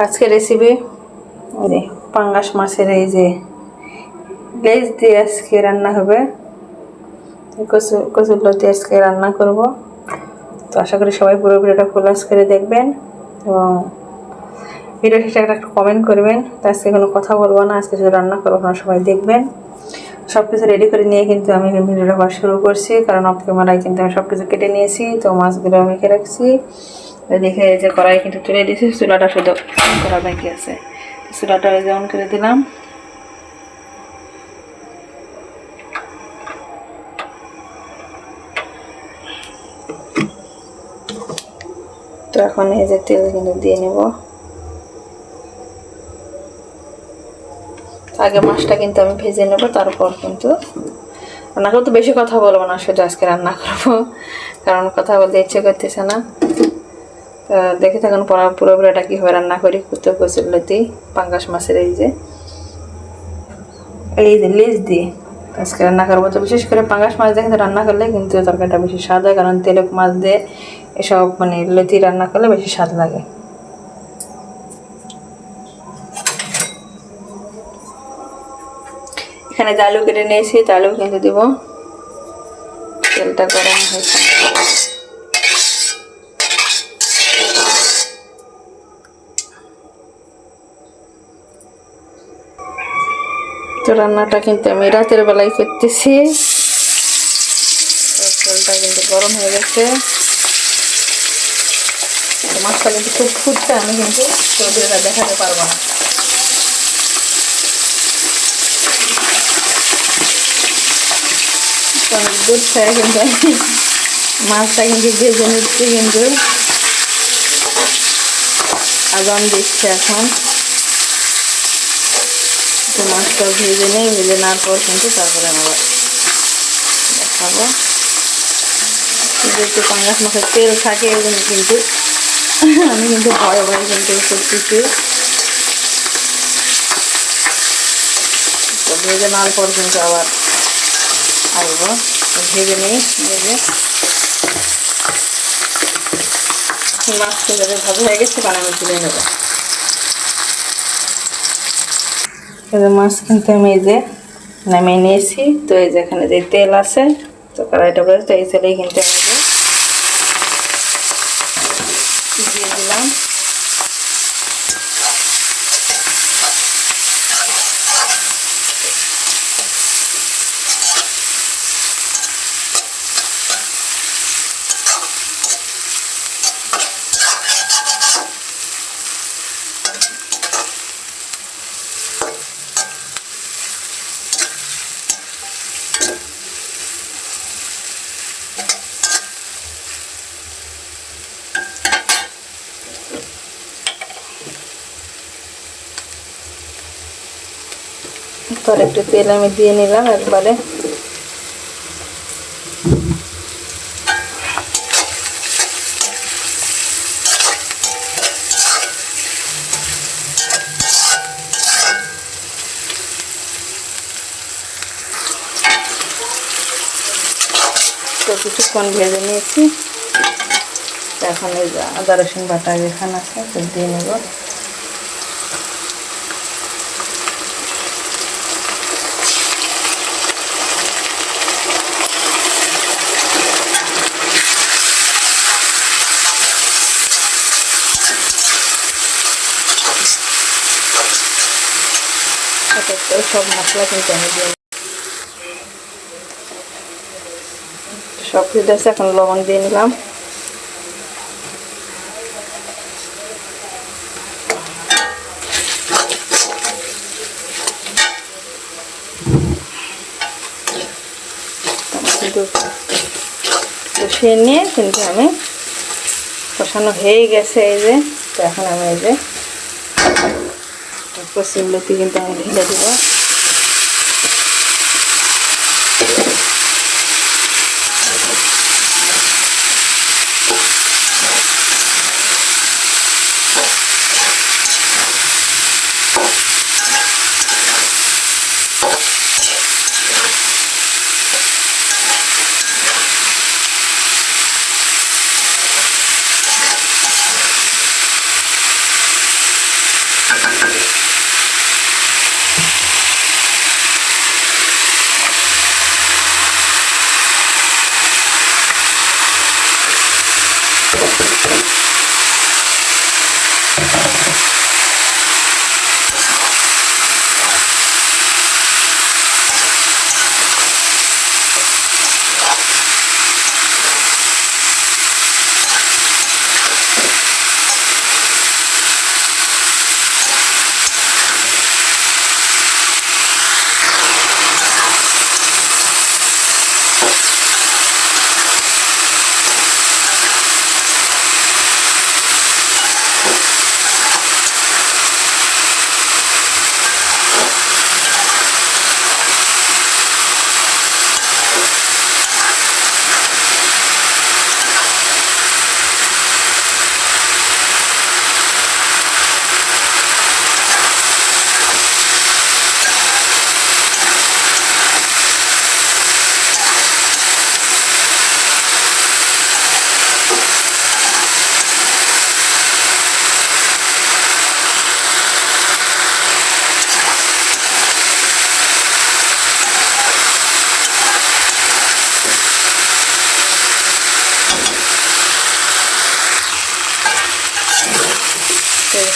আজকে রেসিপি পাঙ্গাস মাছের এই যে লেজ দিয়ে আজকে রান্না হবে। কচুরলতি আজকে রান্না করব। তো আশা করি সবাই পুরো ভিডিওটা ফোকাস করে দেখবেন এবং ভিডিও শেষে একটা কমেন্ট করবেন। তো আজকে কোনো কথা বলবো না, আজকে শুধু রান্না করবো, আপনারা সবাই দেখবেন। সব কিছু রেডি করে নিয়ে কিন্তু আমি ভিডিওটা করা শুরু করছি, কারণ অফ ক্যামেরায় কিন্তু আমি সব কিছু কেটে নিয়েছি। তো মাছগুলো মেখে রাখছি, দেখে যে কড়াই কিন্তু তুলে দিয়েছি, চুলাটা শুধু অন করা বাকি আছে। চুলাটা অন করে দিলাম। তো এখন এই যে তেল কিন্তু দিয়ে নেব। আগে মাছটা কিন্তু আমি ভেজে নেব, তারপর কিন্তু রান্না করতে বেশি কথা বলবো না, শুধু আজকে রান্না করবো, কারণ কথা বলতে ইচ্ছে করতেছে না। তো দেখে থাকুন পুরো পুরোটা কীভাবে রান্না করি। কচুরলতি পাঙ্গাস মাছের এই যে লেজ দিয়ে আজকে রান্না করবো। তো বিশেষ করে পাঙ্গাস মাছ দিয়ে কিন্তু রান্না করলে কিন্তু তরকারিটা বেশি স্বাদ হয়, কারণ তেলেক মাছ দিয়ে এসব লতি রান্না করলে বেশি স্বাদ লাগে। এখানে যে আলু কেটে নিয়েছি, আলু কিন্তু দিব। তেলটা গরম হয়েছে, তো রান্নাটা কিন্তু আমি রাতের বেলায় করতেছি। তেলটা কিন্তু গরম হয়ে গেছে। মাছটা কিন্তু খুব ফুটছে, আমি কিন্তু সবজিটা দেখাতে পারবো না। দুধ খায় কিন্তু আমি মাছটা কিন্তু ভেজে নিচ্ছি, কিন্তু আজান দিচ্ছে এখন। তো মাছটা ভেজে নেই, ভেজে নেওয়ার পর কিন্তু তারপরে আবার দেখাবো। যেহেতু পাঙ্গাস মাছের তেল থাকে, এই জন্য কিন্তু আমি কিন্তু ভয়ে ভয়ে কিন্তু করতেছি। তো ভেজে নেওয়ার পর কিন্তু আবার আসবো। ভেজে নিই, ভেজে মাছ কিন্তু ভাজা হয়ে গেছে, কারণ আমি তুলে নেবো। মাছ কিন্তু আমি এই যে নামিয়ে নিয়েছি। তো এই যে এখানে যে তেল আছে, তো কড়াইটা বলে, তো এই তেলেই কিন্তু আমি দিয়ে দিলাম। তার একটু তেল আমি দিয়ে নিলাম একবারে। তো কিছুক্ষণ ভেজে নিয়েছি। এখন এই যে আদা রসুন বাটা যেখানে আছে তো দিয়ে নেব। সব মশলা কিন্তু আমি দিয়ে সব কিছু আছে। এখন লবণ দিয়ে নিলাম। কষিয়ে নিয়ে কিন্তু আমি কষানো হয়ে গেছে এই যে। তো এখন আমি এই যে কচুরলতি কিন্তু আমি ঢেলে দেবো।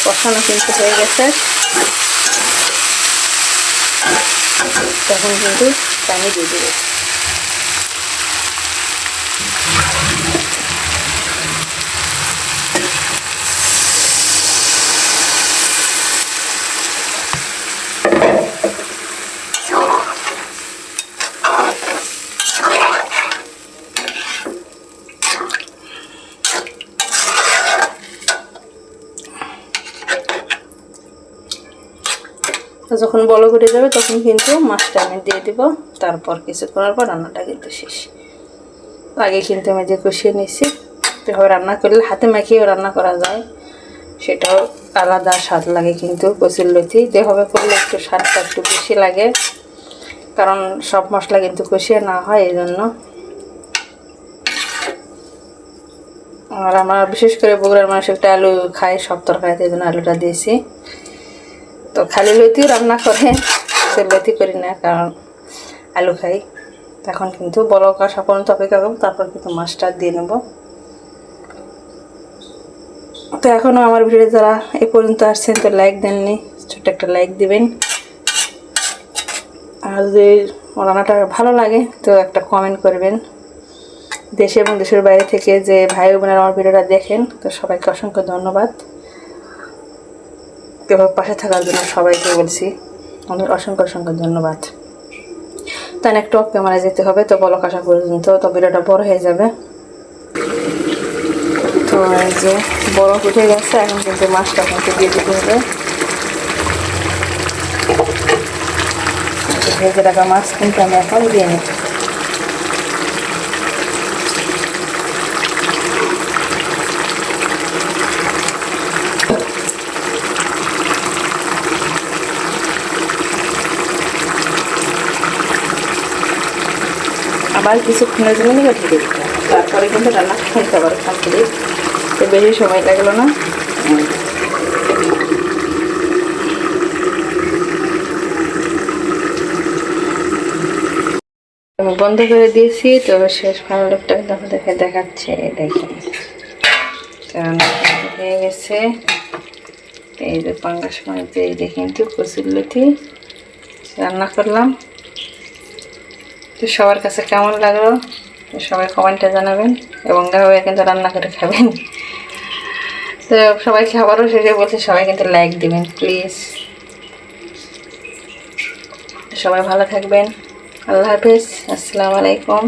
কষানো কিন্তু হয়ে গেছে, তখন কিন্তু পানি দিয়ে দেবো। তো যখন বলক উঠে যাবে তখন কিন্তু মাছটা আমি দিয়ে দিব। তারপর কিছুক্ষণের পর রান্নাটা কিন্তু শেষ। আগে কিন্তু আমি যে কষিয়ে নিচ্ছি, এভাবে রান্না করলে হাতে মাখিয়েও রান্না করা যায়, সেটাও আলাদা স্বাদ লাগে। কিন্তু কচুর লতি যেভাবে করলে একটু স্বাদটা একটু বেশি লাগে, কারণ সব মশলা কিন্তু কষিয়ে না হয়, এই জন্য। আর আমার বিশেষ করে বগুড়ার মানুষ একটা আলু খায় সব তরকারিতে, এই জন্য আলুটা দিয়েছি। তো খালি লতিও রান্না করে, লতি করি না, কারণ আলু খাই। এখন কিন্তু বলক আসা পর্যন্ত অপেক্ষা করবো, তারপর কিন্তু মাছটা দিয়ে নেব। তো এখনও আমার ভিডিও যারা এই পর্যন্ত আসছেন তো লাইক দেননি, ছোট্ট একটা লাইক দিবেন। আর যদি রান্নাটা ভালো লাগে তো একটা কমেন্ট করবেন। দেশে এবং দেশের বাইরে থেকে যে ভাই বোনেরা আমার ভিডিওটা দেখেন, তো সবাইকে অসংখ্য ধন্যবাদ। এভাবে পাশে থাকার জন্য সবাইকে বলছি আমাদের অসংখ্য অসংখ্য ধন্যবাদ। তাই একটু অফ ক্যামেরায় যেতে হবে, তো বলক আসা পর্যন্ত, তো ভিডিওটা বড় হয়ে যাবে। তো এই যে বরফ উঠে গেছে, এখন কিন্তু মাছটা কিন্তু দিয়ে দিতে হবে। ভেজে রাখা মাছ কিন্তু আমি এখন দিয়ে নিই। আবার কিছুক্ষণের জন্য নিয়ে ঢেকে দিতে, তারপরে কিন্তু রান্না খেতে আবার কমপ্লিট। তো বেশি সময় লাগলো না। আমি বন্ধ করে দিয়েছি। তো শেষ ভালো লোকটা দেখে দেখাচ্ছে, দেখেন রান্না হয়ে গেছে। এই যে পাঙ্গাস মাছ দিয়ে এই যে কিন্তু কচুর লতি রান্না করলাম। তো সবার কাছে কেমন লাগলো সবাই কমেন্টে জানাবেন, এবং এভাবে কিন্তু রান্না করে খাবেন। তো সবাইকে আবারও শেষে বলছি, সবাই কিন্তু লাইক দিবেন প্লিজ। সবাই ভালো থাকবেন, আল্লাহ হাফেজ, আসসালামু আলাইকুম।